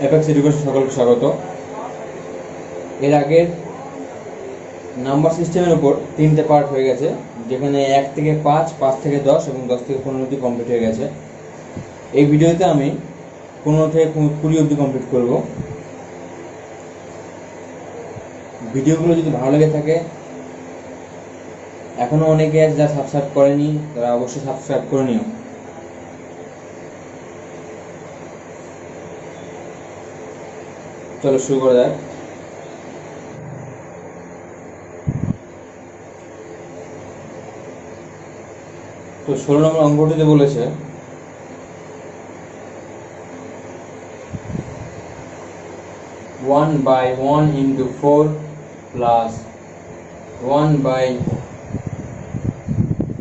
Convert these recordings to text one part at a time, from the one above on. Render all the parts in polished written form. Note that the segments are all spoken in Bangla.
অ্যাপেক্স এডুকেশন সকলকে স্বাগত। এর আগের নাম্বার সিস্টেমের উপর 3টে পার্ট হয়ে গেছে, যেখানে 1 থেকে 5, 5 থেকে 10 এবং 10 থেকে 15 অবধি কমপ্লিট হয়ে গেছে। এই ভিডিওতে আমি 15 থেকে 20 অবধি কমপ্লিট করব। ভিডিওগুলো যদি ভালো লেগে থাকে, এখনও অনেকে আছে যারা সাবস্ক্রাইব করেনি, তারা অবশ্যই সাবস্ক্রাইব করে নিও। চলো শুরু করা যাক। তো 16 নম্বর অঙ্কটিতে বলেছে one by 1 into 4 plus 1 by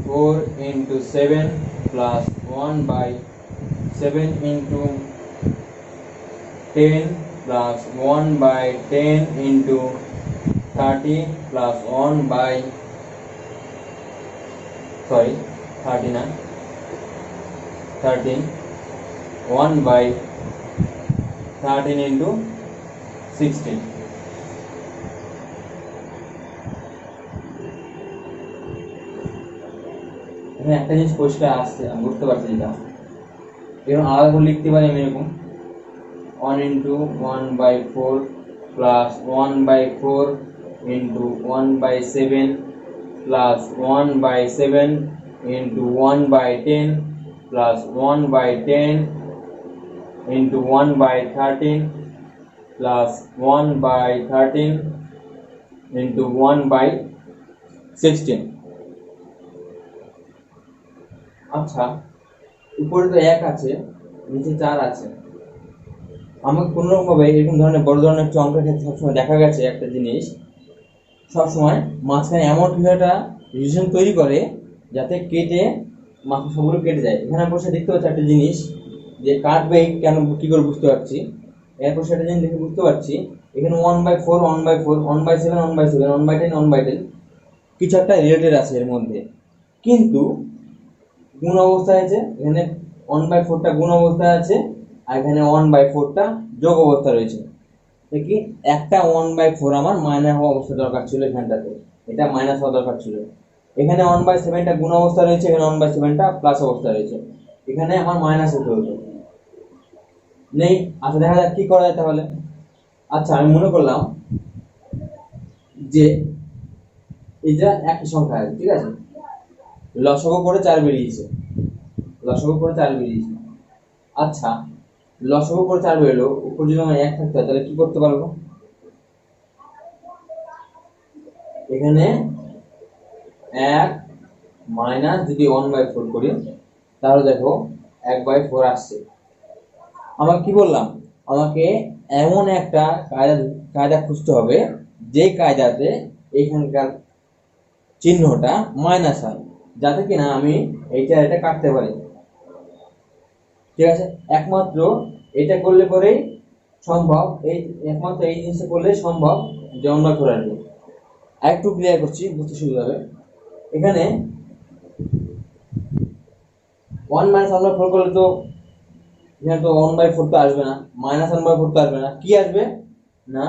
4 into 7 plus 1 by 7 into 10 plus 1 by 10 into 30 plus 1 by 13 1 by 13 into 16। এখানে একটা জিনিস পরিষ্কার আসছে, আমি বুঝতে পারছি যেটা এরকম আলাদা করে লিখতে পারি আমি এরকম 1 into 1 by 4 plus 1 by 4 into 1 by 7 plus 1 by 7 into 1 by 10 plus 1 by 10 into 1 by 13 plus 1 by 13 into 1 by 16। আচ্ছা, উপরে তো 1 আছে, নিচে 4 আছে। আমাকে কোনোরকমভাবে এরকম ধরনের বড় ধরনের একটা অঙ্কের ক্ষেত্রে সবসময় দেখা গেছে একটা জিনিস, সবসময় মাঝখানে এমন কিছু একটা রিলেশন তৈরি করে যাতে কেটে মাথা সবগুলো কেটে যায়। এখানে বসে দেখতে পাচ্ছি একটা জিনিস যে কাটবে কেন, কী করে বুঝতে পারছি। এরপর সেটা জিনিস দেখে বুঝতে পারছি এখানে 1/4 1/4 1/7 1/7 1/10 1/10 কিছু একটা রিলেটেড আছে এর মধ্যে, কিন্তু গুণ অবস্থায় আছে। এখানে 1/4টা গুণ অবস্থায় আছে, আর এখানে 1/4টা যোগ অবস্থা রয়েছে। দেখি একটা 1/4 আমার মাইনাস হওয়া অবস্থা দরকার ছিল, এখানটাতে এটা মাইনাস হওয়া দরকার ছিল। এখানে 1/7টা গুণ অবস্থা রয়েছে, এখানে 1/7টা প্লাস অবস্থা রয়েছে, এখানে আমার মাইনাস হতে হতো নেই। আচ্ছা, দেখা যাক কি করা যায় তাহলে। আচ্ছা, আমি মনে করলাম যে এটা একই সংখ্যা আছে, ঠিক আছে, লসাগু করে 4 বেরিয়েছে, লসাগু করে 4 বেরিয়েছে। আচ্ছা, লসাগু করে 4 বেরোলো, উপর যদি আমার 1 থাকতে হয় তাহলে কি করতে পারবো? এখানে 1 মাইনাস যদি 1/4 করি তাহলে দেখো 1/4 আসছে। আমাকে কি বললাম, আমাকে এমন একটা কায়দা খুঁজতে হবে যে কায়দাতে এখানকার চিহ্নটা মাইনাস হয়, যাতে কিনা আমি এইটা এটা কাটতে পারি। ঠিক আছে, একমাত্র এটা করলে পরেই সম্ভব, একমাত্র এই জিনিসটা করলে সম্ভব যে 1/4 আসবে। আরেকটু ক্লিয়ার করছি, বুঝতে সুবিধা হবে। এখানে 1 - 1/4 করলে তো এখানে তো 1/4 তো আসবে না, -1/4 তো আসবে না, কি আসবে না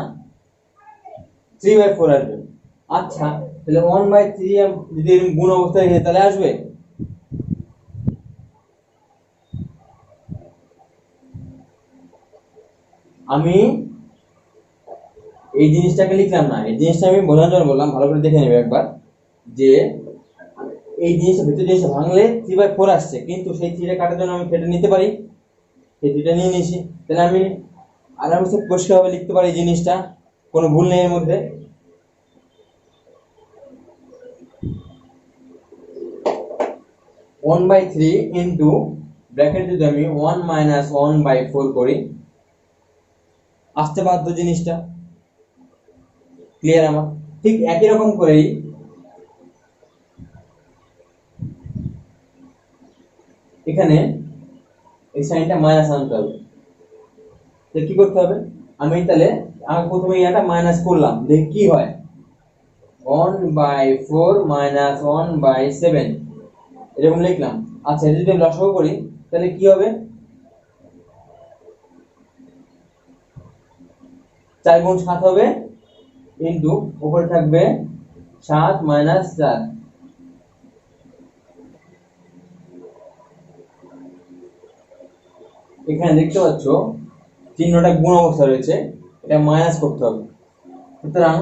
3/4 আসবে। আচ্ছা, তাহলে 1/3 যদি গুণ অবস্থায় থাকে তাহলে আসবে। আমি এই জিনিসটাকে লিখলাম না, এই জিনিসটা আমি বোঝানোর জন্য বললাম, ভালো করে দেখে নেবে একবার যে এই জিনিসটা ভিতরে জিনিসটা ভাঙলে 3/4 আসছে, কিন্তু সেই 3টা কাটার জন্য আমি কেটে নিতে পারি, সেই 3টা নিয়ে নিয়েছি। তাহলে আমি আরামসে পরিষ্কারভাবে লিখতে পারি এই জিনিসটা, কোনো ভুল নেই এর মধ্যে। One by three into bracket যদি আমি 1 - 1/4 করি, আসতে বাধ্য জিনিসটা। ক্লিয়ার আমার? ঠিক একই রকম করেই এখানে এই সাইনটা মাইনাস আনতে হবে। তো কি করতে হবে, আমি তাহলে প্রথমে এটা মাইনাস করলাম, দেখি কি হয়। 1/4 - 1/7 এরকম লিখলাম। আচ্ছা, এটা যদি লসাগু করি তাহলে কি হবে, 4 গুণ 7 হবে ইন্টু উপরে থাকবে 7 মাইনাস 4। এখানে দেখতে পাচ্ছ চিহ্নটা গুণ অবস্থা রয়েছে, এটা মাইনাস করতে হবে। সুতরাং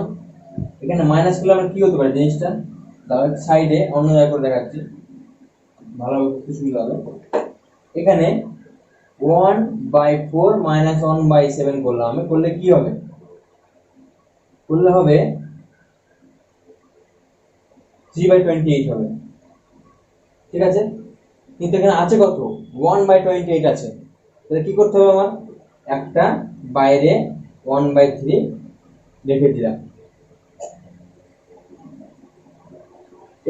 এখানে মাইনাস করলে আমরা কি হতে পারে জিনিসটা, তাহলে সাইডে অন্য জায়গায় করে দেখাচ্ছি ভালোভাবে বুঝতে সুবিধা হবে। এখানে 1/4 মাইনাস 1/7 করলাম আমি, করলে কি হবে, করলে হবে 3/28 হবে, ঠিক আছে। কিন্তু এখানে আছে কত, 1/28 আছে, তাহলে কি করতে হবে, আমার একটা বাইরে 1/3 রেখে দিলাম।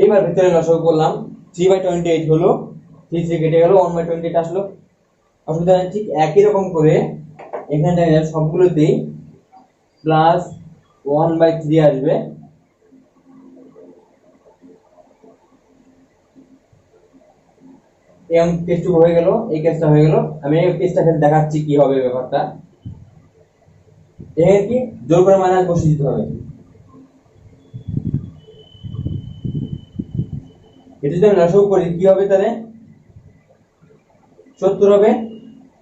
এইবার ভিতরে লসাগু করলাম, 3/28 হলো, 3 কেটে গেল, 1/28 আসলো, অসুবিধা নেই। ঠিক একই রকম করে এখানে সবগুলোতেই প্লাস 1/3 আসবে। এই কেসটুকু হয়ে গেল, এই কেসটা হয়ে গেল। আমি এই কেসটা দেখাচ্ছি কি হবে ব্যাপারটা। এখানে কি জোর করে মাইনাস বসিয়ে দিতে হবে। এটা যদি লসাগু করি কি হবে, তাহলে 70 হবে,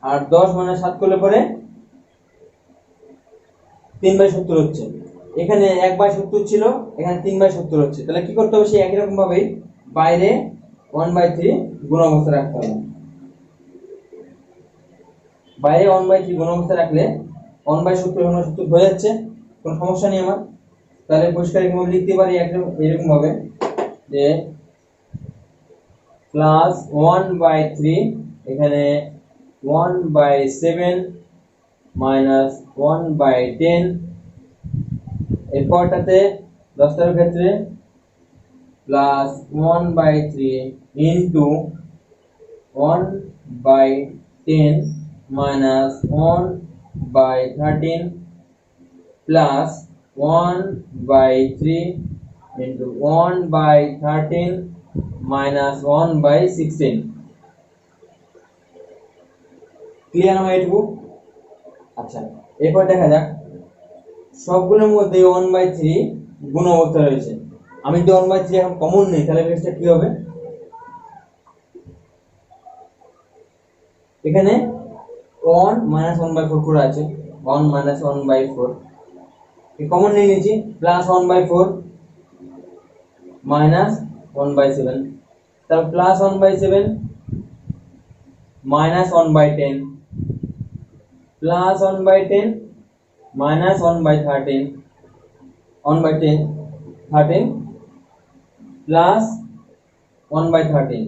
আর 10 মানে 7 করলে পরে 3/70 হচ্ছে। এখানে 1/70 ছিল, এখানে 3/70 হচ্ছে, তাহলে কি করতে হবে, সেই একই রকম ভাবেই বাইরে 1/3 গুণ অবস্থা রাখতে হবে। বাইরে 1/3 গুণ অবস্থা রাখলে 1/70 হয়ে যাচ্ছে, কোনো সমস্যা নেই আমার। তাহলে পরিষ্কার এরকম লিখতে পারি এরকম ভাবে যে প্লাস 1/3, এখানে 1/7 মাইনাস 1/10, এরপরটাতে 10টার ক্ষেত্রে plus 1/3 into 1/10 minus 1/13 plus 1/3 into 1/13 minus 1/16। Clear আমার এটুকু? আচ্ছা, এরপর দেখা যাক সবগুলোর মধ্যে 1/3 গুণ অবস্থা রয়েছে। আমি যদি 1/3 এখন কমন নেই, তাহলে কেসটা কি হবে, এখানে 1 মাইনাস 1/4 করে আছে, 1 মাইনাস 1/4 কমন নিয়ে নিয়েছি, প্লাস 1/4 মাইনাস 1/7, তাহলে plus 1/7 minus 1/10 plus 1/10 minus 1/13 1/10 13 plus 1/13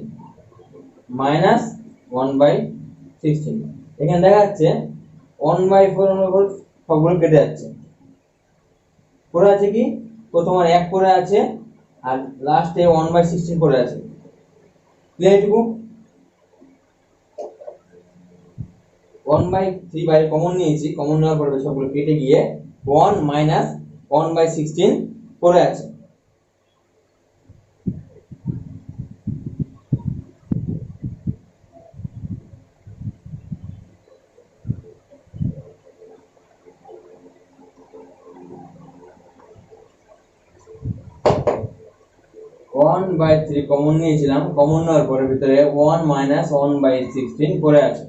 minus 1/16। এখানে দেখা যাচ্ছে 1/4 সবগুলো কেটে যাচ্ছে, পড়ে আছে কি, প্রথম আর 1 পড়ে আছে, আর লাস্টে 1/16 পড়ে আছে। ক্লিয়ার এটুকু? 1/3 বাইরে কমন নিয়েছি, কমন নেওয়ার পরে সবগুলো কেটে গিয়ে 1 মাইনাস 1/16 পড়ে আছে। ওয়ান বাই থ্রি কমন নিয়েছিলাম, কমন নেওয়ার পরে ভিতরে 1 মাইনাস 1/16 পড়ে আছে।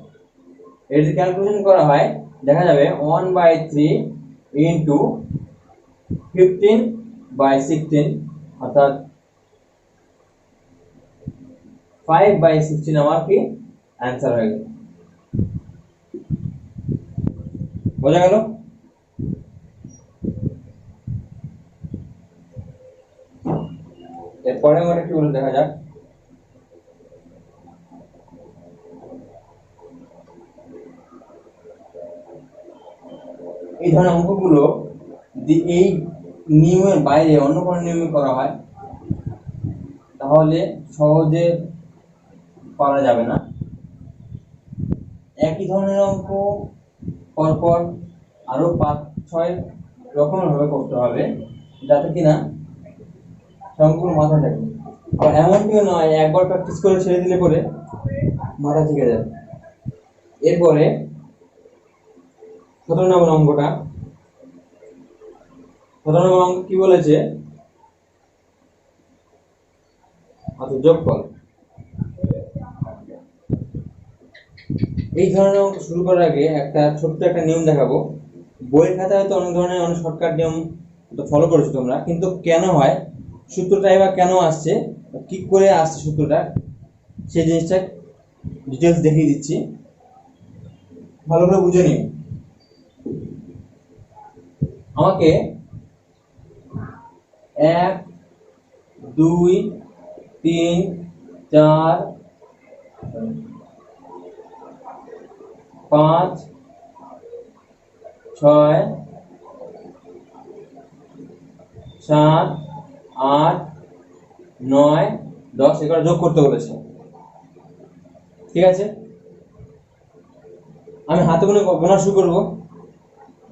এর যদি ক্যালকুলেশন করা হয় দেখা যাবে 1/3 ইন্টু 15/16 অর্থাৎ 5/16 আমার কি অ্যান্সার হয়ে গেল। বোঝা গেল? এরপরে আমরা কি বলে দেখা যাক, এই ধরনের অঙ্কগুলো যদি এই নিয়মের বাইরে অন্য কোনো নিয়মে করা হয় তাহলে সহজে পারা যাবে না। একই ধরনের অঙ্ক পরপর আরো 5-6 রকমের ভাবে করতে হবে, যাতে কিনা সবগুলো মাথা থাকে। আর এমন কেউ নয় একবার প্র্যাকটিস করে ছেড়ে দিলে পরে মাথা থেকে যাবে। এরপরে 17 নম্বর অঙ্কটা, 17 নম্বর অঙ্ক কি বলেছে? আচ্ছা, যোগফল। এই ধরনের অঙ্ক শুরু করার আগে একটা ছোট্ট একটা নিয়ম দেখাবো। বইয়ের খাতায় হয়তো অনেক ধরনের অনেক শর্টকাট নিয়ম ফলো করেছো তোমরা, কিন্তু কেন হয়, সূত্রটাই বা কেন আসছে, কি করে আসছে সূত্রটা, সেই জিনিসটা ডিটেলস দেখিয়ে দিচ্ছি, ভালো করে বুঝে নিও। আমাকে 1 2 3 4 5 6 7 8 9 10 এগুলো যোগ করতে বলেছে। ঠিক আছে, আমি হাতে গোনা শুরু করবো,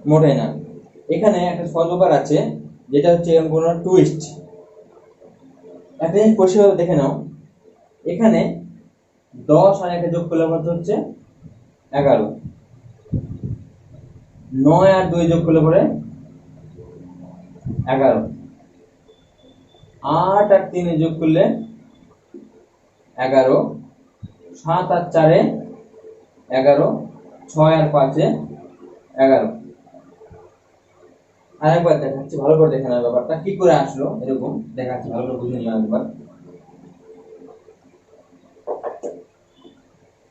মোটেই না। এখানে একটা সহজ ব্যাপার আছে, যেটা হচ্ছে কোনো টুইস্ট। একটা জিনিস পরিষ্কারভাবে দেখে নাও, এখানে 10 আর 1 যোগ করলে কত হচ্ছে? 11। 9 আর 2 যোগ করলে পরে 11। 8 আর 3 যোগ করলে 11। 7 আর 4 11। 6 আর 5 11। আরেকবার দেখাচ্ছি, ভালো করে দেখে নাও ব্যাপারটা কি করে আসলো, এরকম দেখাচ্ছি, ভালো করে বুঝে নিও একবার।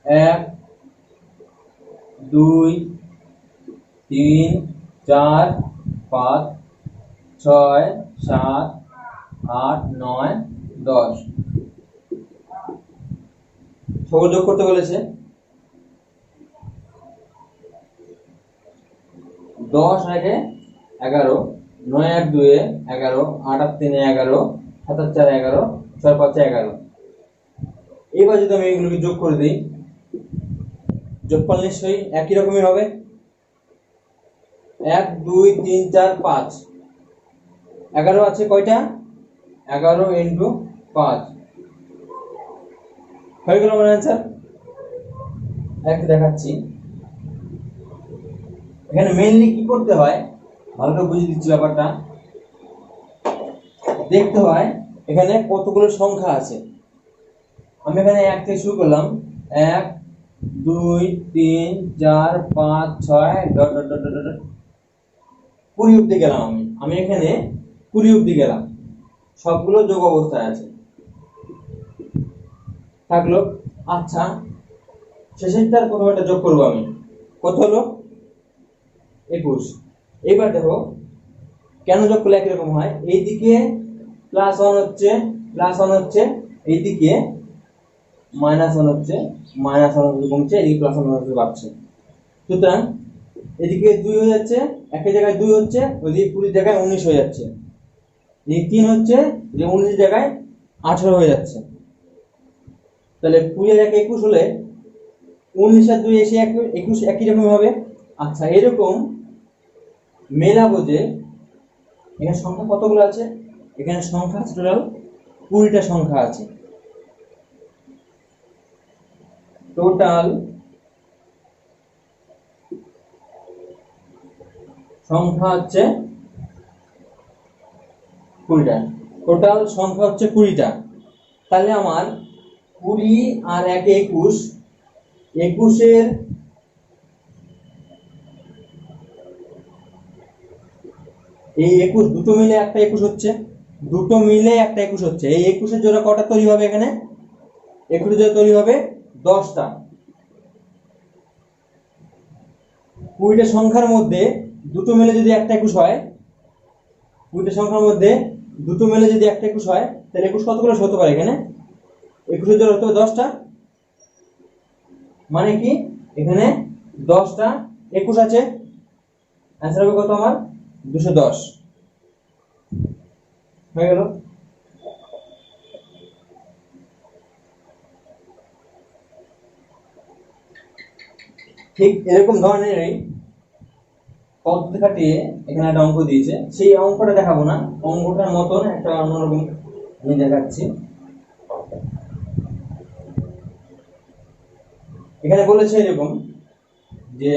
1 2 3 4 5 6 7 8 9 10 সব যোগ করতে বলেছে। 10 আর 1 11, 9 আর 2 11, 8 আর 3 11, 7 আর 4 11, 6 আর 5 11। এবার যদি আমি এগুলোকে যোগ করে দিই, যোগফল নিশ্চয়ই একই রকমের হবে। 1 2 3 4 5, 11 আছে কয়টা? 11 ইন্টু 5 হয়ে গেল আমার অ্যান্সার। একটু দেখাচ্ছি, এখানে মেইনলি কি করতে হয় ভালো করে বুঝিয়ে দিচ্ছি ব্যাপারটা। দেখতে হয় এখানে কতগুলো সংখ্যা আছে। আমি এখানে 1 থেকে শুরু করলাম, 1 2 3 4 5 6 ডট ডট ডট ডট 20 অব্দি গেলাম। আমি এখানে 20 অব্দি গেলাম, সবগুলো যোগ অবস্থায় আছে থাকলো। আচ্ছা, শেষেরটার কোনো একটা যোগ করবো আমি, কত হলো? 21। এবার দেখো কেন যোগ করলে একই রকম হয়, এইদিকে +1 হচ্ছে, +1 হচ্ছে, এইদিকে -1 হচ্ছে, -1 হচ্ছে কমছে, এদিকে +1 হচ্ছে বাড়ছে। সুতরাং এদিকে 2 হয়ে যাচ্ছে, একই জায়গায় 2 হচ্ছে, ওইদিকে 20 জায়গায় 19 হয়ে যাচ্ছে। এদিকে 3 হচ্ছে, যে 19 জায়গায় 18 হয়ে যাচ্ছে। তাহলে 20 এর 1 21 হলে 19 আর 2 এসে 21 একই রকম হবে। আচ্ছা, এরকম মেলাবো যে এখানে সংখ্যা কতগুলো আছে? এখানে সংখ্যা আছে টোটাল 20টা সংখ্যা আছে। টোটাল সংখ্যা হচ্ছে 20টা। টোটাল সংখ্যা হচ্ছে 20টা। তাহলে আমার 20 আর 1 21, 21-এর এই 21 দুটো মিলে একটা 21 হচ্ছে, দুটো মিলে একটা 21 হচ্ছে। এই 21-এর জোড়া কটা তৈরি হবে? এখানে 21 জোড়া তৈরি হবে 10টা। 20টা সংখ্যার মধ্যে দুটো মিলে যদি একটা 21 হয়, 20টা সংখ্যার মধ্যে দুটো মিলে যদি একটা 21 হয়, তাহলে 21 কতগুলো হতে পারে? এখানে 21-এর জোড়া হতে হবে 10টা। মানে কি এখানে 10টা 21 আছে। অ্যান্সার হবে কত আমার? 210 হয়ে গেল। ঠিক এরকম ধরনেরই পদ্ধতি খাটিয়ে এখানে একটা অঙ্ক দিয়েছে, সেই অঙ্কটা দেখাবো না, অঙ্কটার মতন একটা অন্যরকম আমি দেখাচ্ছি। এখানে বলেছে এরকম যে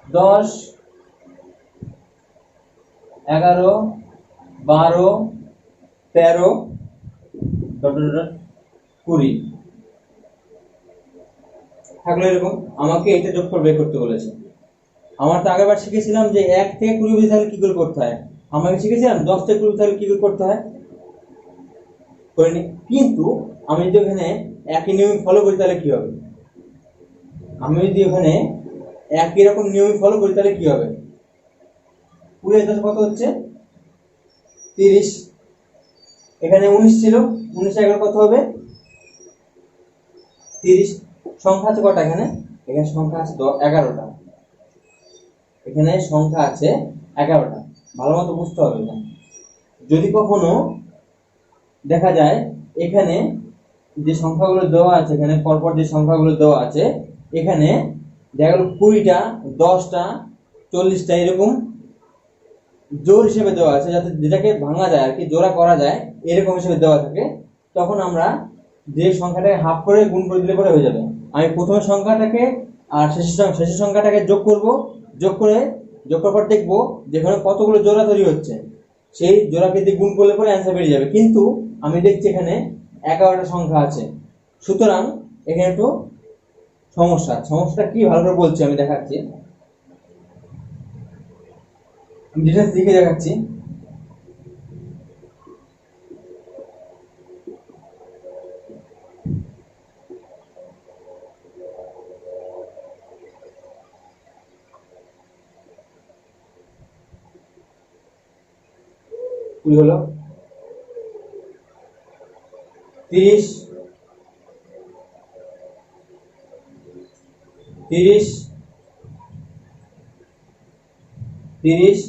10 11, 12, 13, 20 থাকলো এরকম। আমাকে এটা যোগফল বের করতে বলেছে। আমরা তো আগেরবার শিখেছিলাম যে 1 থেকে 20 অবধি তাহলে কি করে করতে হয়, আমরা শিখেছিলাম 10 থেকে 20 তাহলে কি করে করতে হয় করিনি। কিন্তু আমি যদি এখানে একই নিয়ম ফলো করি তাহলে কি হবে, আমি যদি ওখানে একই রকম নিয়ম ফলো করি তাহলে কি হবে, 20 10 কত হচ্ছে 30, এখানে 19 ছিল, 19 11 কত হবে 30। সংখ্যা আছে কটা এখানে, এখানে সংখ্যা আছে 11টা, এখানে সংখ্যা আছে 11টা। ভালো মতো বুঝতে হবে এটা। যদি কখনো দেখা যায় এখানে যে সংখ্যাগুলো দেওয়া আছে, এখানে পরপর যে সংখ্যাগুলো দেওয়া আছে, এখানে দেখা গেল 20টা 10টা 40টা এরকম জোড় হিসেবে দেওয়া আছে, যাতে যেটাকে ভাঙা যায় আর কি, জোড়া করা যায় এরকম হিসেবে দেওয়া থাকে, তখন আমরা যে সংখ্যাটাকে হাফ করে গুণ করে দিলে পরে হয়ে যাবে। আমি প্রথমে সংখ্যাটাকে আর শেষের সংখ্যাটাকে যোগ করব, যোগ করার পর দেখবো যেখানে কতগুলো জোড়া তৈরি হচ্ছে, সেই জোড়াকে দিয়ে গুণ করলে পরে অ্যান্সার বেরিয়ে যাবে। কিন্তু আমি দেখছি এখানে 11টা সংখ্যা আছে, সুতরাং এখানে একটু সমস্যাটা কি ভালো করে বলছি আমি দেখাচ্ছি, ডিটেলস লিখে দেখাচ্ছি। কি হলো 30, 30, 30,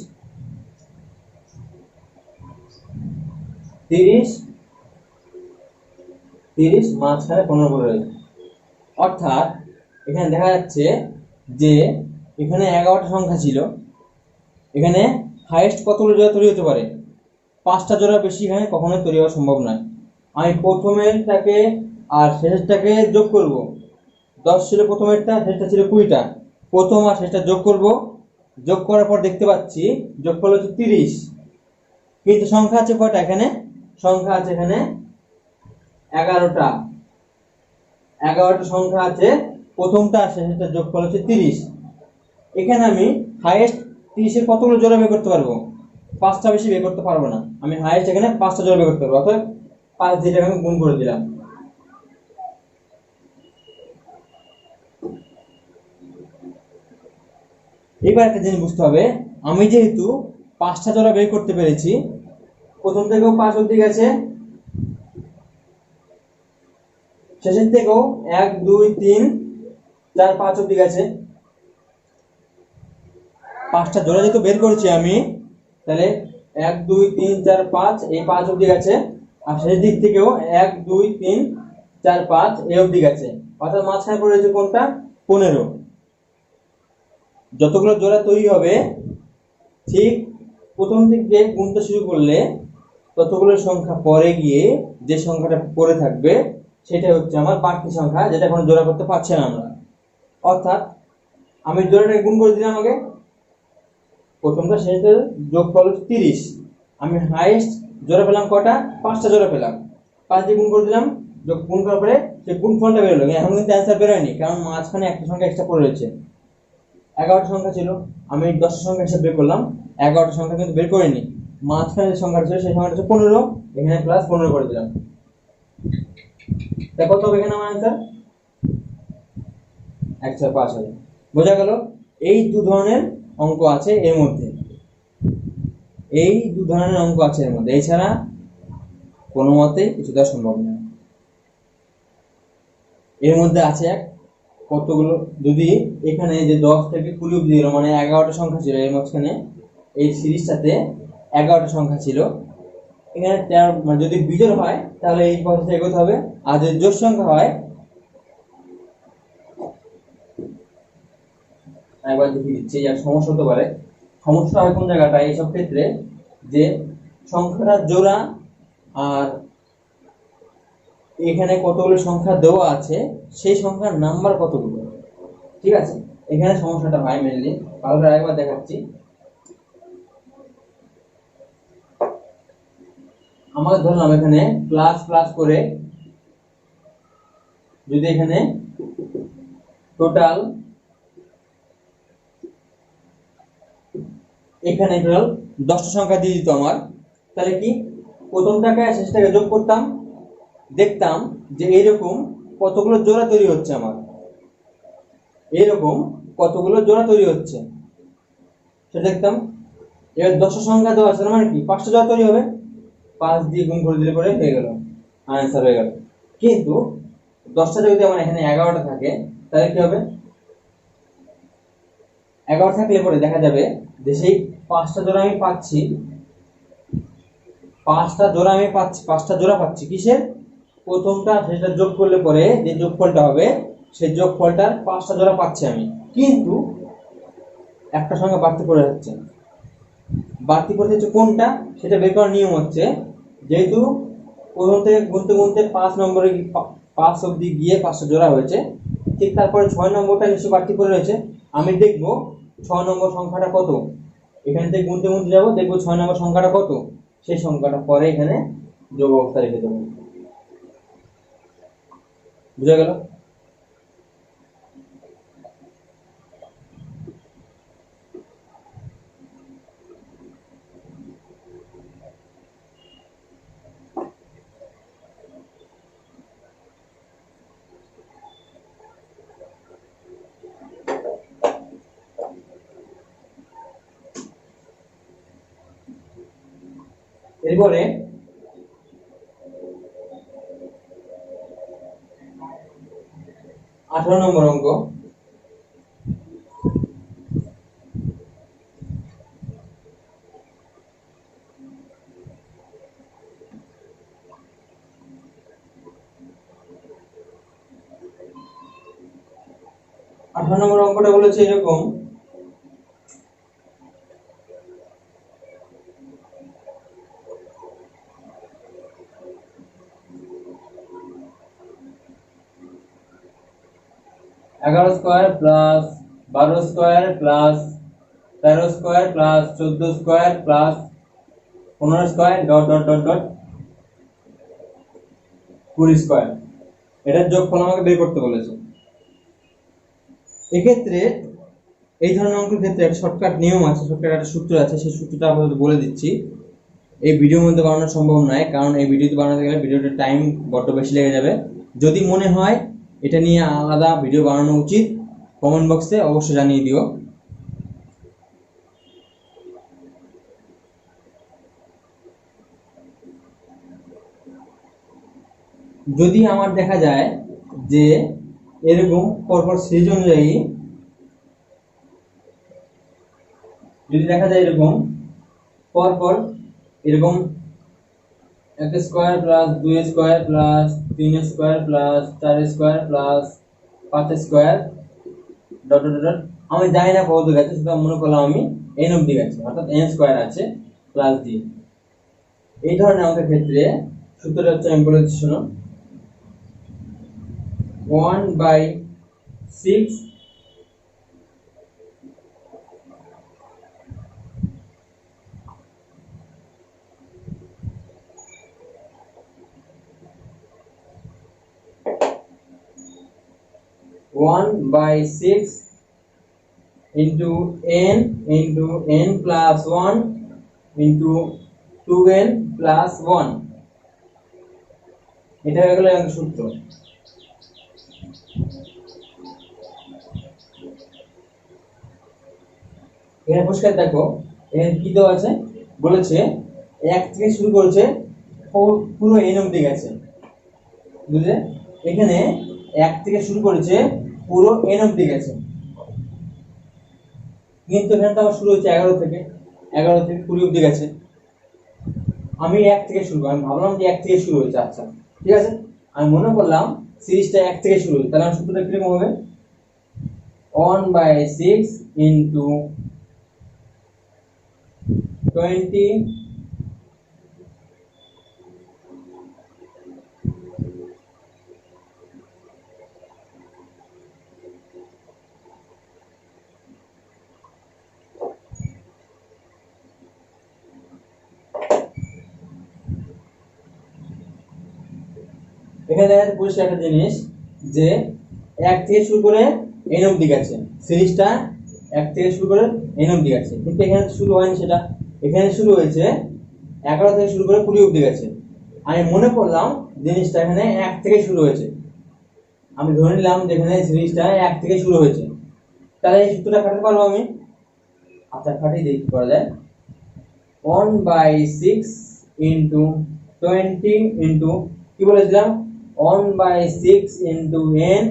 30, 30, মাঝখানে 15 করে রয়েছে। অর্থাৎ এখানে দেখা যাচ্ছে যে এখানে 11টা সংখ্যা ছিল, এখানে হাইয়েস্ট কতগুলো জোড়া তৈরি হতে পারে, 5টা জোড়া বেশি এখানে কখনোই তৈরি হওয়া সম্ভব নয়। আমি প্রথমেরটাকে আর শেষেরটাকে যোগ করব, 10 ছিল প্রথমেরটা, শেষটা ছিল 20টা, প্রথম আর শেষটা যোগ করব, যোগ করার পর দেখতে পাচ্ছি যোগফল হচ্ছে 30। কিন্তু সংখ্যা আছে কয়টা এখানে, সংখ্যা আছে এখানে 11টা, 11টা সংখ্যা আছে, প্রথমটা আর শেষেরটা যোগফল হচ্ছে 30। এখানে আমি হাইয়েস্ট 30 এর কতগুলো জোড়া বের করতে পারবো, 5টা বেশি বের করতে পারবো না। আমি হাইয়েস্ট এখানে 5টা জোড়া বের করতে পারবো, অর্থাৎ 5 দিয়ে আমি গুণ করে দিলাম। এবার একটা জিনিস বুঝতে হবে, আমি যেহেতু 5টা জোড়া বের করতে পেরেছি, প্রথম থেকেও 5 অবধি গেছে, শেষের থেকেও 1 2 3 4 5 অবধি গেছে, 5টা জোড়া যেহেতু বের করেছি আমি, তাহলে 1 2 3 4 5 এই 5 অবধি গেছে, আর শেষ দিক থেকেও 1 2 3 4 5 এই অবধি গেছে, অর্থাৎ মাঝখানে পড়ে রয়েছে কোনটা 15। যতগুলো জোড়া তৈরি হবে ঠিক প্রথম দিক দিয়ে গুনতে শুরু করলে ততগুলো সংখ্যা পরে গিয়ে যে সংখ্যাটা পড়ে থাকবে সেটা হচ্ছে আমার বাড়তি সংখ্যা, যেটা এখন জোড়া করতে পারছি না আমরা। অর্থাৎ আমি জোড়াটাকে গুণ করে দিলাম, আগে প্রথমটা শেষের যোগফল 30, আমি হাইয়েস্ট জোড়া পেলাম কটা, 5টা জোড়া পেলাম, 5 দিয়ে গুণ করে দিলাম, যোগ গুণ করার পরে সেই গুণফলটা বেরোলো। এখন কিন্তু অ্যান্সার বেরোয়নি, কারণ মাঝখানে একটা সংখ্যা এক্সট্রা পড়ে রয়েছে। 11টা সংখ্যা ছিল, আমি 10টা সংখ্যা হিসেবে বের করলাম, 11টা সংখ্যা কিন্তু বের করিনি, মাঝখানে যে সংখ্যাটা ছিল সেই সংখ্যাটা হচ্ছে 15, এখানে প্লাস 15 করে দিলাম। তা কত হবে এখানে আমার অ্যান্সার 105 হবে। বোঝা গেল? এই দু ধরনের অঙ্ক আছে এর মধ্যে, এই দু ধরনের অঙ্ক আছে এর মধ্যে, এছাড়া কোনো মতে কিছু দেওয়া সম্ভব নয়। এর মধ্যে আছে এক কতগুলো, যদি এখানে যে 10 থেকে 20 অবধি মানে 11টা সংখ্যা ছিল, এর মাঝখানে এই সিরিজটাতে 11টা সংখ্যা ছিল, এখানে মানে যদি বিজোড় হয় তাহলে এই পথে এগোতে হবে, আর যদি জোড় সংখ্যা হয়, একবার দেখিয়ে দিচ্ছি, আর সমস্যা হতে পারে। সমস্যা হয় কোন জায়গাটা এইসব ক্ষেত্রে, যে সংখ্যাটা জোড়া আর এখানে কতগুলো সংখ্যা দেওয়া আছে সেই সংখ্যার নাম্বার কতগুলো, ঠিক আছে, এখানে সমস্যাটা হয় মেনলি। ভালো করে আরেকবার দেখাচ্ছি। আমাকে ধরলাম এখানে প্লাস প্লাস করে যদি এখানে টোটাল এখানে টোটাল 10টা সংখ্যা দিয়ে দিত আমার, তাহলে কি প্রথমটাকে আর শেষটাকে যোগ করতাম, দেখতাম যে এইরকম কতগুলো জোড়া তৈরি হচ্ছে আমার, এইরকম কতগুলো জোড়া তৈরি হচ্ছে সেটা দেখতাম। এবার 10টা সংখ্যা দেওয়া আছে মানে কি 5টা জোড়া তৈরি হবে, 5 দিয়ে গুণ করে দিলে পরে হয়ে গেল, আনসার হয়ে গেল। কিন্তু 10টা যদি আমার এখানে 11টা থাকে তাহলে কি হবে, 11 থাকলে পরে দেখা যাবে যে সেই 5টা জোড়া আমি পাচ্ছি, 5টা জোড়া পাচ্ছি কিসের, প্রথমটা সেটা যোগ করলে পরে যে যোগফলটা হবে সেই যোগফলটার 5টা জোড়া পাচ্ছি আমি, কিন্তু একটা সংখ্যা বাড়তি করে যাচ্ছে, বাড়তি করতে হচ্ছে কোনটা সেটা বের করার নিয়ম হচ্ছে, যেহেতু প্রথম থেকে গুনতে গুনতে 5 নম্বরে 5 অবধি গিয়ে 5টা জোড়া হয়েছে, ঠিক তারপরে 6 নম্বরটা নিশ্চয় বাড়তি করে রয়েছে, আমি দেখবো 6 নম্বর সংখ্যাটা কত, এখান থেকে গুনতে গুনতে যাবো, দেখবো 6 নম্বর সংখ্যাটা কত, সেই সংখ্যাটা পরে এখানে যোগ অবস্থা রেখে দেবো। বুঝা গেল? এরপরে 18 নম্বর অঙ্ক, অঙ্কটা বলেছে এরকম, এগারো square plus 12 square plus 13 square plus 14 square plus 15 square dot dot dot dot 20 square, এটার যোগফল আমাকে বের করতে বলেছে। এক্ষেত্রে এই ধরনের অঙ্কের ক্ষেত্রে একটা শর্টকাট নিয়ম আছে, শর্টকাট একটা সূত্র আছে, সেই সূত্রটা আপনাদের বলে দিচ্ছি। এই ভিডিওর মধ্যে বানানো সম্ভব নয়, কারণ এই ভিডিওতে বানাতে গেলে ভিডিওটার টাইম বড্ড বেশি লেগে যাবে। যদি মনে হয় এটা নিয়ে আলাদা ভিডিও বানানো উচিত, কমেন্ট বক্সে অবশ্যই জানিয়ে দিও। যদি আমার দেখা যায় যে এরকম পরপর সিরিজ অনুযায়ী, যদি দেখা যায় এরকম পরপর এরকম 1 square plus 2 square plus 3 square plus 4 square plus 5 square dot dot dot, আমি জানি না কত গেছে, সেটা মনে করলাম আমি n অবধি গেছে, অর্থাৎ n স্কোয়ার আছে প্লাস d। এই ধরনের অঙ্কের ক্ষেত্রে সূত্রটা হচ্ছে, আমি বলে দিচ্ছি শোনো, 1/6 1/6 into n plus 1 into 2n plus 1, এটা হয়ে গেল একটা সূত্র। এখানে পরিষ্কার দেখো এখানে কি দেওয়া আছে, বলেছে 1 থেকে শুরু করেছে পুরো n অবধি গেছে, বুঝলে, এখানে 1 থেকে শুরু করেছে পুরো n অবধি গেছে, কিন্তু এখানে তো আমার শুরু হচ্ছে 11 থেকে 20 অবধি গেছে, আমি 1 থেকে শুরু, আমি ভাবলাম যে 1 থেকে শুরু হয়েছে, আচ্ছা ঠিক আছে, আমি মনে করলাম সিরিজটা 1 থেকে শুরু হয়েছে, তাহলে আমার সূত্রটা কিরকম হবে, 1/6 into 20 1/6 এখানে দেখা যাচ্ছে পরিষ্কার একটা জিনিস যে 1 থেকে শুরু করে n অবধি গেছে, সিরিজটা 1 থেকে শুরু করে n অবধি গেছে, কিন্তু এখানে শুরু হয়নি সেটা, এখানে শুরু হয়েছে 11 থেকে শুরু করে 20 অবধি গেছে। আমি মনে করলাম জিনিসটা এখানে 1 থেকে শুরু হয়েছে, আমি ধরে নিলাম যে এখানে সিরিজটা 1 থেকে শুরু হয়েছে, তাহলে এই সূত্রটা খাটাতে পারবো আমি। আচ্ছা খাটিয়ে দেখি কি করা যায়। 1/6 ইন্টু 20 ইন্টু কি বলেছিলাম 1/6 into n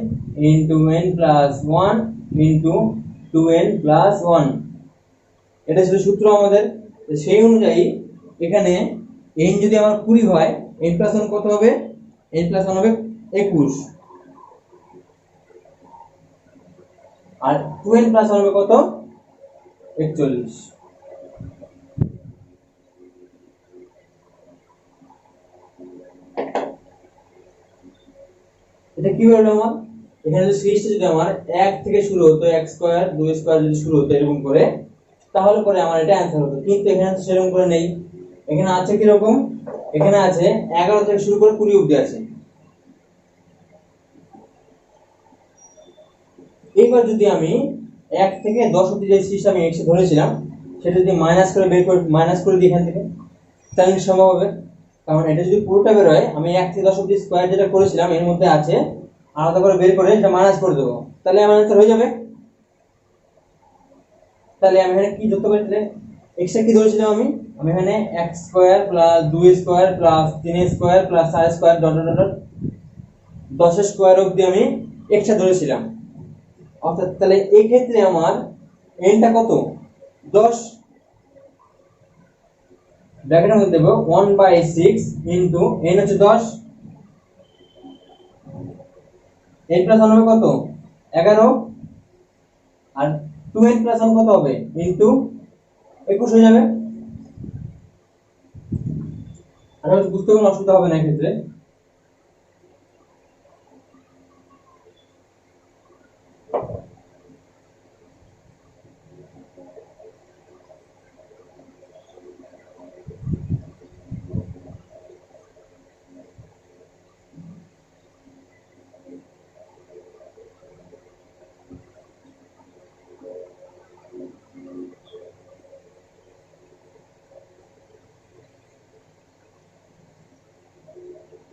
into n plus 1 into 2n plus 1, এটা ছিল সূত্র আমাদের। তো সেই অনুযায়ী এখানে n যদি আমার 20 হয়, n প্লাস 1 কত হবে, n প্লাস 1 হবে 21, আর 2n প্লাস 1 হবে কত 41। এটা কি হলো আমার, এখানে যদি সিরিজটা যদি আমার 1 থেকে শুরু হতো, 1 স্কয়ার 2 স্কয়ার যদি শুরু হতো এরকম করে, তাহলে পরে আমার এটা অ্যানসার হতো, কিন্তু এখানে তো সেরকম করে নেই। এখানে আছে কি রকম, এখানে আছে 11 থেকে শুরু করে 20 অবধি আছে। এইবার যদি আমি 1 থেকে 10 অবধি যে সিরিজটা আমি এক্স ধরেছিলাম সেটা যদি মাইনাস করে বের করে মাইনাস করে দিই এখান থেকে, তাহলে সম্ভব হবে। কারণ এটা যদি পুরোটা বের হয়, আমি 1 থেকে 10 অবধি স্কয়ার যেটা করেছিলাম এর মধ্যে আছে, আলাদা করে বের করে এটা মাইনাস করে দেবো, তাহলে আমার অ্যানসার হয়ে যাবে। তাহলে আমি এখানে কি ধরতে পারি, তাহলে এক্স এর কি ধরেছিলাম আমি, এখানে x square plus 2 square plus 3 square plus 4 square dot dot dot 10 square অবধি আমি x এ ধরেছিলাম। অর্থাৎ তাহলে এই ক্ষেত্রে আমার n টা কত 10, ব্র্যাকেটের মধ্যে দেব 1/6 ইনটু n হচ্ছে 10, n প্লাস 1 হবে কত 11, আর 2n প্লাস 1 কত হবে ইনটু 21 হয়ে যাবে। আর বুঝতে কোনো অসুবিধা হবে না এক্ষেত্রে।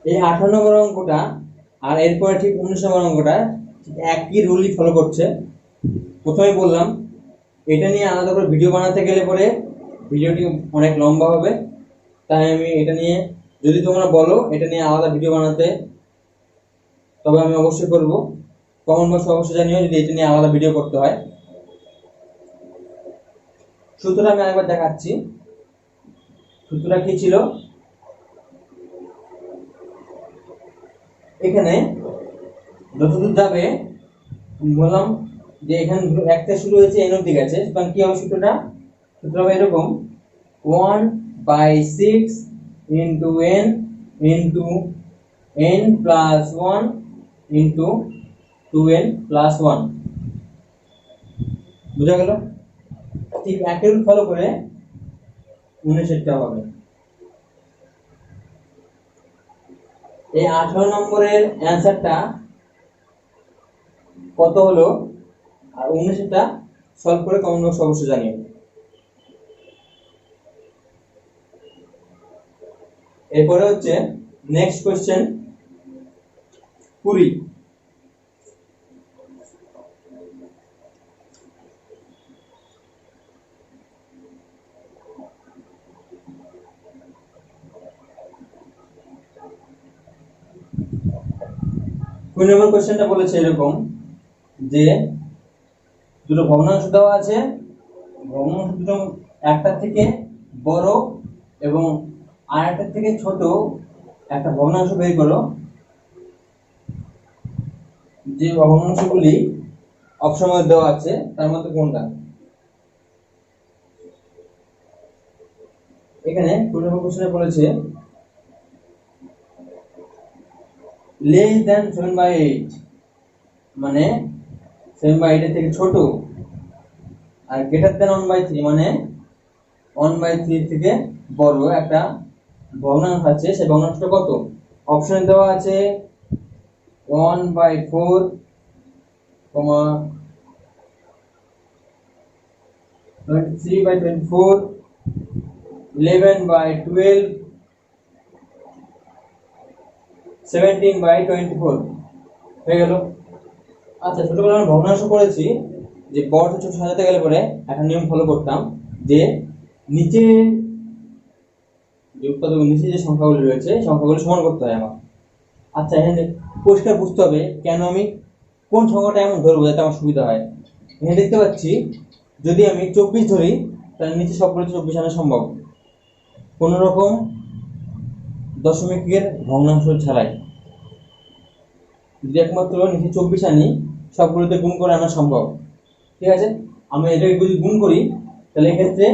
এই 58 নম্বর অঙ্কটা আর এরপরে ঠিক 19 নম্বর অঙ্কটা ঠিক একই রুলই ফলো করছে। প্রথমে বললাম এটা নিয়ে আলাদা করে ভিডিও বানাতে গেলে পরে ভিডিওটি অনেক লম্বা হবে, তাই আমি এটা নিয়ে, যদি তোমরা বলো এটা নিয়ে আলাদা ভিডিও বানাতে, তবে আমি অবশ্যই করব। কমেন্ট বক্সে অবশ্যই জানিও যদি এটা নিয়ে আলাদা ভিডিও করতে হয়। সূত্রটা আমি আরেকবার দেখাচ্ছি। সূত্রটা কি ছিল, এখানে যতদূর যাবে বললাম যে এখানে একটা শুরু হয়েছে n অবধি গেছে, সুতরাং কি হবে সূত্রটা, সূত্র হবে এরকম 1/6 into n into n plus 1 into 2n plus 1। বুঝা গেল? ঠিক একই রুল ফলো করে 19টা হবে। এই 18 নম্বরের অ্যানসারটা কত হলো আর 19টা সলভ করে কমেন্ট বক্সে অবশ্যই জানিও। এরপরে হচ্ছে নেক্সট কোশ্চেন 20। নম্বর কোশ্চেনটা বলেছে এরকম যে দুটো ভগ্নাংশ দেওয়া আছে, ভগ্নাংশ দুটো একটা থেকে বড় এবং আরেকটা থেকে ছোট একটা ভগ্নাংশ বের করো। যে ভগ্নাংশগুলি অপশন দেওয়া আছে তার মধ্যে কোনটা। এখানে নম্বর কোশ্চেনে বলেছে less than 7/8, মানে 7/8 এর থেকে ছোট, আর greater than 1/3 মানে 1/3 থেকে বড় একটা ভগ্নাংশ আছে। সেই ভগ্নাংশটা কত? অপশনে দেওয়া আছে 1/4, 23/24, 11/12, 17/24 হয়ে গেল। আচ্ছা, ছোটবেলায় আমরা ভগ্নাংশ করেছি যে বড় ছোট সাজাতে গেলে পরে একটা নিয়ম ফলো করতাম যে নিচে নিচে যে সংখ্যাগুলি রয়েছে সংখ্যাগুলি সমান করতে হয় আমার। আচ্ছা, এখানে পরিষ্কার বুঝতে হবে কেন আমি কোন সংখ্যাটা এমন ধরবো যাতে আমার সুবিধা হয়। এখানে দেখতে পাচ্ছি যদি আমি 24 ধরি তাহলে নিচে সবগুলো 24 আনা সম্ভব কোন রকম দশমিকের ভগ্নাংশ ছাড়াই। যদি একমাত্র নিচে 24 আনি সবগুলোতে গুণ করে আনা সম্ভব। ঠিক আছে, আমি এটাকে যদি গুণ করি তাহলে এক্ষেত্রে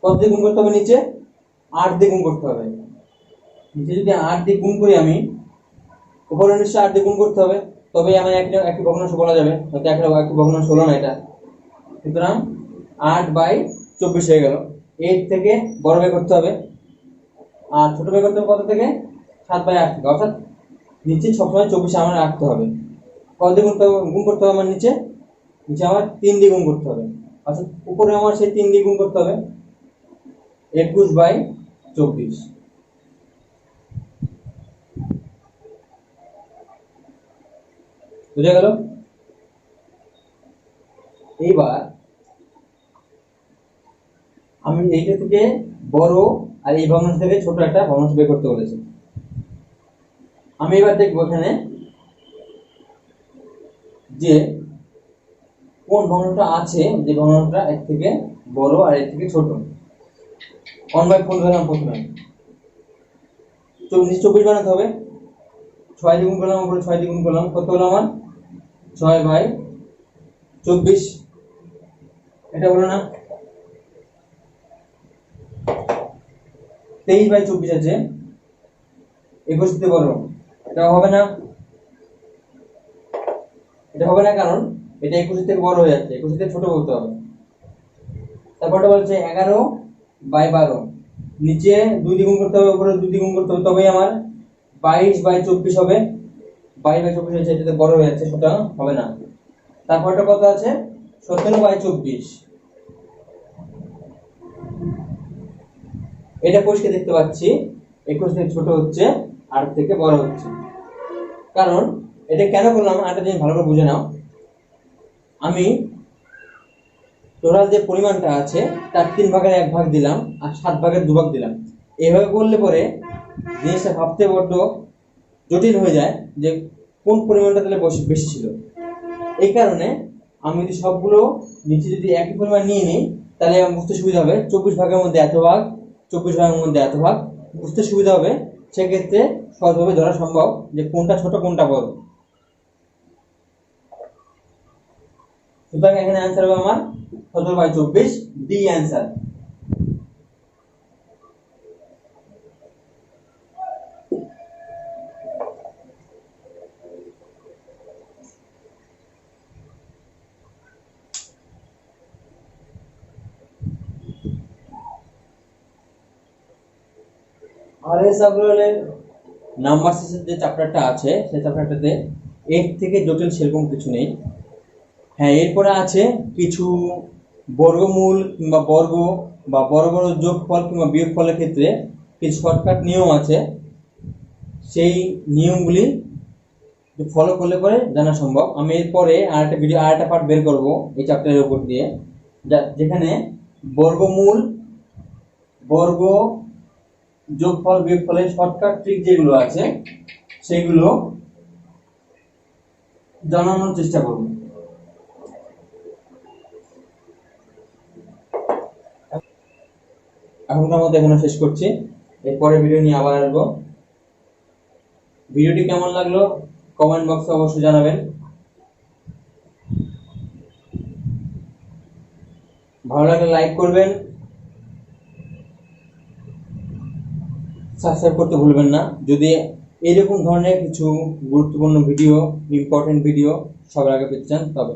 কত দিয়ে গুণ করতে হবে? নিচে 8 দিয়ে গুণ করতে হবে। নিচে যদি 8 দিয়ে গুণ করি আমি, উপরে নিশ্চয় 8 দিয়ে গুণ করতে হবে, তবে আমার একটি ভগ্নাংশ বলা যাবে। হয়তো একটি ভগ্নাংশ হলো না এটা, সুতরাং 8/24 হয়ে গেল। 8 থেকে বড় বের করতে হবে আর ছোট বের করতে হবে কত থেকে? 7/8 থেকে। অর্থাৎ নিচে সবসময় 24 আমার রাখতে হবে। কত দিয়ে গুণ করতে হবে আমার? নিচে আমার 3 দিয়ে গুণ করতে হবে। অর্থাৎ উপরে আমার সেই 3 দিয়ে গুণ করতে হবে। 21/24 বুঝে গেল। এইবার আমি এইটা থেকে বড় আর এই ভগ্নাংশ থেকে ছোট একটা ভগ্নাংশ বের করতে বলেছি। আমি এবার দেখবো এখানে যে কোন ভগ্নাংশটা আছে যে ভগ্নাংশটা এর থেকে বড় আর এর থেকে ছোট। 1/4 ধরলাম প্রথমে, 24 বানাতে হবে। 6 দিয়ে গুণ করলাম, উপরে 6 দিয়ে গুণ করলাম, কত হলো আমার? 6/24। এটা হলো না? 23/24 আছে, 21 থেকে বড়। এটা হবে না, এটা হবে না, কারণ এটা 21 থেকে বড় হয়ে যাচ্ছে, 21 থেকে ছোট বলতে হবে। তারপরটা বলছে 11/12, নিচে 2 দিয়ে গুণ করতে হবে, উপরে 2 দিয়ে গুণ করতে হবে, তবেই আমার 22/24 হবে। 22/24 হচ্ছে, এটাতে বড় হয়ে যাচ্ছে, সুতরাং হবে না। তারপরটা কত আছে? 17/24। এটা পরিষ্কার দেখতে পাচ্ছি 21 থেকে ছোট হচ্ছে, 8 থেকে বড় হচ্ছে। কারণ এটা কেন করলাম আরেকটা জিনিস ভালো করে বুঝে নাও। আমি টোটাল যে পরিমাণটা আছে তার 3/1 দিলাম আর 7/2 দিলাম। এইভাবে করলে পরে জিনিসটা ভাবতে বড্ড জটিল হয়ে যায় যে কোন পরিমাণটা তাহলে বেশি ছিল। এই কারণে আমি যদি সবগুলো নিচে যদি একই পরিমাণ নিয়ে নিই তাহলে আমার বুঝতে সুবিধা হবে। 24 ভাগের মধ্যে এত ভাগ, 24 ভাগের মধ্যে এত ভাগ, বুঝতে সুবিধা হবে। সেক্ষেত্রে সহজভাবে ধরা সম্ভব যে কোনটা ছোট কোনটা বড়। সুতরাং এখানে অ্যান্সার হবে আমার 17/24, ডি অ্যান্সার। আর এই সাবগ্রুপের নাম্বার সিস্টেম যে চ্যাপ্টারটা আছে সেই চ্যাপ্টারটাতে এর থেকে জটিল সেরকম কিছু নেই। হ্যাঁ, এরপরে আছে কিছু বর্গমূল কিংবা বর্গ বা বড় বড় যোগফল কিংবা বিয়োগফলের ক্ষেত্রে কিছু শর্টকাট নিয়ম আছে, সেই নিয়মগুলি ফলো করলে পরে জানা সম্ভব। আমি এরপরে আরেকটা পার্ট বের করব এই চ্যাপ্টারের উপর দিয়ে, যেখানে বর্গমূল, বর্গ, যোগফল, বিয়োগফলের শর্টকাট ট্রিক যেগুলো আছে সেগুলো জানানোর চেষ্টা করব। এখনকার মতো এখানে শেষ করছি, এরপরে ভিডিও নিয়ে আবার আসবো। ভিডিওটি কেমন লাগলো কমেন্ট বক্সে অবশ্যই জানাবেন। ভালো লাগলে লাইক করবেন, সাবস্ক্রাইব করতে ভুলবেন না। যদি এরকম ধরনের কিছু গুরুত্বপূর্ণ ভিডিও, ইম্পর্টেন্ট ভিডিও সবার আগে পেতে চান তবে।